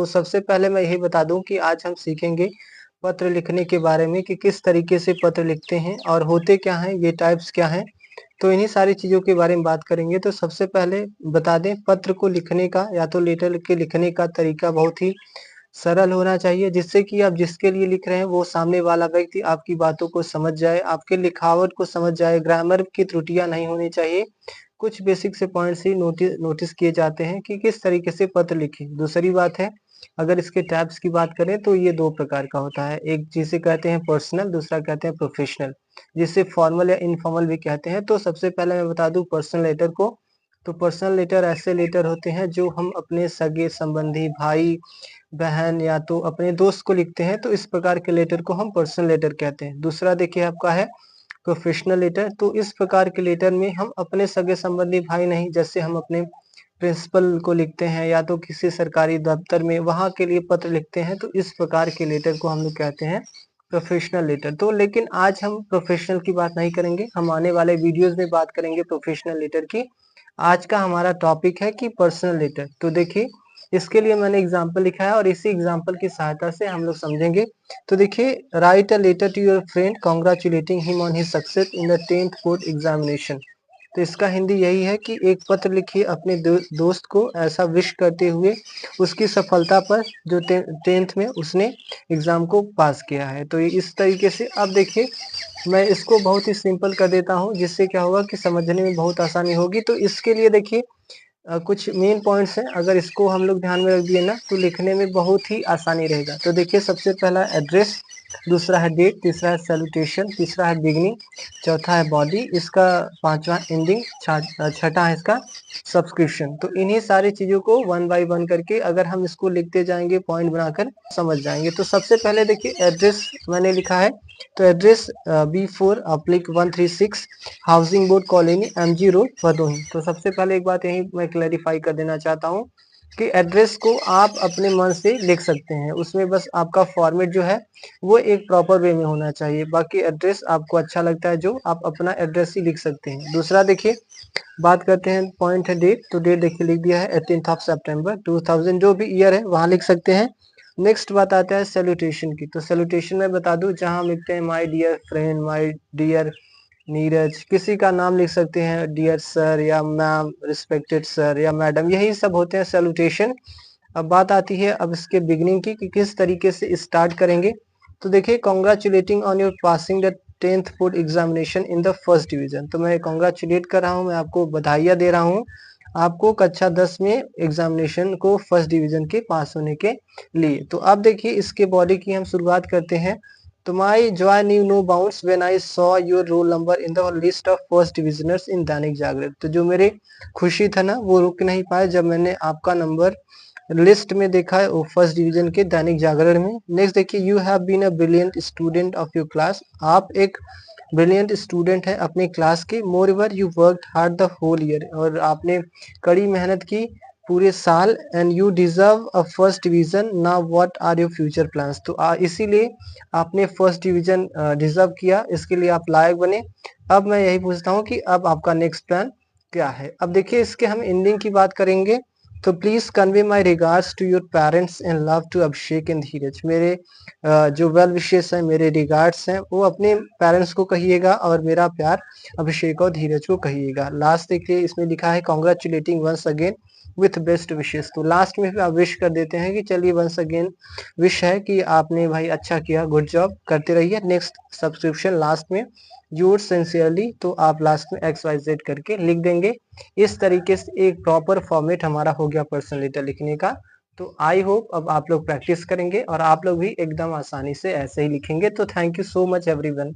तो सबसे पहले मैं यही बता दूं कि आज हम सीखेंगे पत्र लिखने के बारे में कि किस तरीके से पत्र लिखते हैं और होते क्या हैं, ये टाइप्स क्या हैं। तो इन्हीं सारी चीज़ों के बारे में बात करेंगे। तो सबसे पहले बता दें, पत्र को लिखने का या तो लेटर के लिखने का तरीका बहुत ही सरल होना चाहिए, जिससे कि आप जिसके लिए लिख रहे हैं वो सामने वाला व्यक्ति आपकी बातों को समझ जाए, आपके लिखावट को समझ जाए, ग्रामर की त्रुटियां नहीं होनी चाहिए। कुछ बेसिक से पॉइंट्स ही नोटिस किए जाते हैं कि किस तरीके से पत्र लिखें। दूसरी बात है, अगर इसके टाइप्स की बात करें तो ये दो प्रकार का होता है। एक जिसे कहते हैं पर्सनल, दूसरा कहते हैं प्रोफेशनल, जिसे फॉर्मल या इनफॉर्मल भी कहते हैं। तो सबसे पहले मैं बता दूं पर्सनल लेटर को। तो पर्सनल लेटर ऐसे लेटर होते हैं जो हम अपने सगे संबंधी, भाई बहन या तो अपने दोस्त को लिखते हैं। तो इस प्रकार के लेटर को हम पर्सनल लेटर कहते हैं। दूसरा देखिए आपका है प्रोफेशनल लेटर। तो इस प्रकार के लेटर में हम अपने सगे संबंधी भाई नहीं, जैसे हम अपने प्रिंसिपल को लिखते हैं या तो किसी सरकारी दफ्तर में वहां के लिए पत्र लिखते हैं। तो इस प्रकार के लेटर को हम लोग कहते हैं प्रोफेशनल लेटर। तो लेकिन आज हम प्रोफेशनल की बात नहीं करेंगे, हम आने वाले वीडियोस में बात करेंगे प्रोफेशनल लेटर की। आज का हमारा टॉपिक है कि पर्सनल लेटर। तो देखिए, इसके लिए मैंने एग्जाम्पल लिखा है और इसी एग्जाम्पल की सहायता से हम लोग समझेंगे। तो देखिए, write a letter to your friend congratulating him on his success in the 10th board examination. तो इसका हिंदी यही है कि एक पत्र लिखिए अपने दोस्त को ऐसा विश करते हुए उसकी सफलता पर, जो 10th में उसने एग्जाम को पास किया है। तो ये इस तरीके से, अब देखिए मैं इसको बहुत ही सिंपल कर देता हूँ, जिससे क्या होगा कि समझने में बहुत आसानी होगी। तो इसके लिए देखिए कुछ मेन पॉइंट्स हैं, अगर इसको हम लोग ध्यान में रख दिए ना तो लिखने में बहुत ही आसानी रहेगा। तो देखिए, सबसे पहला एड्रेस, दूसरा है डेट, तीसरा है सैल्यूटेशन, तीसरा है बिगनिंग, चौथा है बॉडी, इसका पांचवा एंडिंग, छठा है इसका सब्सक्रिप्शन। तो इन्हीं सारी चीजों को वन बाय वन करके अगर हम इसको लिखते जाएंगे पॉइंट बनाकर समझ जाएंगे। तो सबसे पहले देखिए एड्रेस मैंने लिखा है। तो address B4/136 housing board colony MG road Bhadohi. तो सबसे पहले एक बात यही मैं क्लैरिफाई कर देना चाहता हूँ कि एड्रेस को आप अपने मन से लिख सकते हैं, उसमें बस आपका फॉर्मेट जो है वो एक प्रॉपर वे में होना चाहिए। बाकी एड्रेस आपको अच्छा लगता है जो, आप अपना एड्रेस ही लिख सकते हैं। दूसरा देखिए, बात करते हैं पॉइंट है डेट। तो डेट देखिए लिख दिया है 18th ऑफ सितंबर 2000, जो भी ईयर है वहां लिख सकते हैं। नेक्स्ट बात आता है सैल्यूटेशन की। तो सैल्यूटेशन में बता दूं, जहां हम लिखते हैं my dear friend, my dear Neeraj, किसी का नाम लिख सकते हैं डियर सर या मैम, रिस्पेक्टेड सर या मैडम, यही सब होते हैं सैल्यूटेशन। अब बात आती है अब इसके बिगनिंग की कि किस तरीके से स्टार्ट करेंगे। तो देखिए, congratulating on your passing the 10th board examination in the first division. तो मैं कॉन्ग्रेचुलेट कर रहा हूँ, मैं आपको बधाइयाँ दे रहा हूँ आपको कक्षा 10 में एग्जामिनेशन को फर्स्ट डिवीजन के पास होने के लिए। तो अब देखिए, इसके बॉडी की हम शुरुआत करते हैं। तो my joy knew no bounds when I saw your roll number in the list of first divisioners in Dainik Jagran. तो जो मेरे खुशी था ना वो रुक नहीं पाए जब मैंने आपका नंबर लिस्ट में देखा है, वो फर्स्ट डिवीजन के दैनिक जागरण में। नेक्स्ट देखिए, you have been a brilliant student of your class. आप एक ब्रिलियंट स्टूडेंट है अपने क्लास के। Moreover you work hard the whole year, और आपने कड़ी मेहनत की पूरे साल। And you deserve a first division. Now what are your future plans. तो इसीलिए आपने फर्स्ट डिवीजन डिजर्व किया, इसके लिए आप लायक बने। अब मैं यही पूछता हूँ कि अब आपका नेक्स्ट प्लान क्या है। अब देखिए, इसके हम एंडिंग की बात करेंगे। तो please convey my regards to your parents and love to Abhishek and Dheeraj. मेरे जो वेल विशेष हैं, मेरे रिगार्ड्स हैं, वो अपने पेरेंट्स को कहिएगा और मेरा प्यार अभिषेक और धीरज को कहिएगा। लास्ट देखिए, इसमें लिखा है congratulating once again with best wishes. तो लास्ट में आप विश कर देते हैं कि चलिए वंस अगेन विश है कि आपने भाई अच्छा किया, गुड जॉब, करते रहिए। नेक्स्ट सब्सक्रिप्शन लास्ट में योर सिंसियरली, तो आप लास्ट में XYZ करके लिख देंगे। इस तरीके से एक प्रॉपर फॉर्मेट हमारा हो गया पर्सनल लेटर लिखने का। तो आई होप अब आप लोग प्रैक्टिस करेंगे और आप लोग भी एकदम आसानी से ऐसे ही लिखेंगे। तो thank you so much everyone.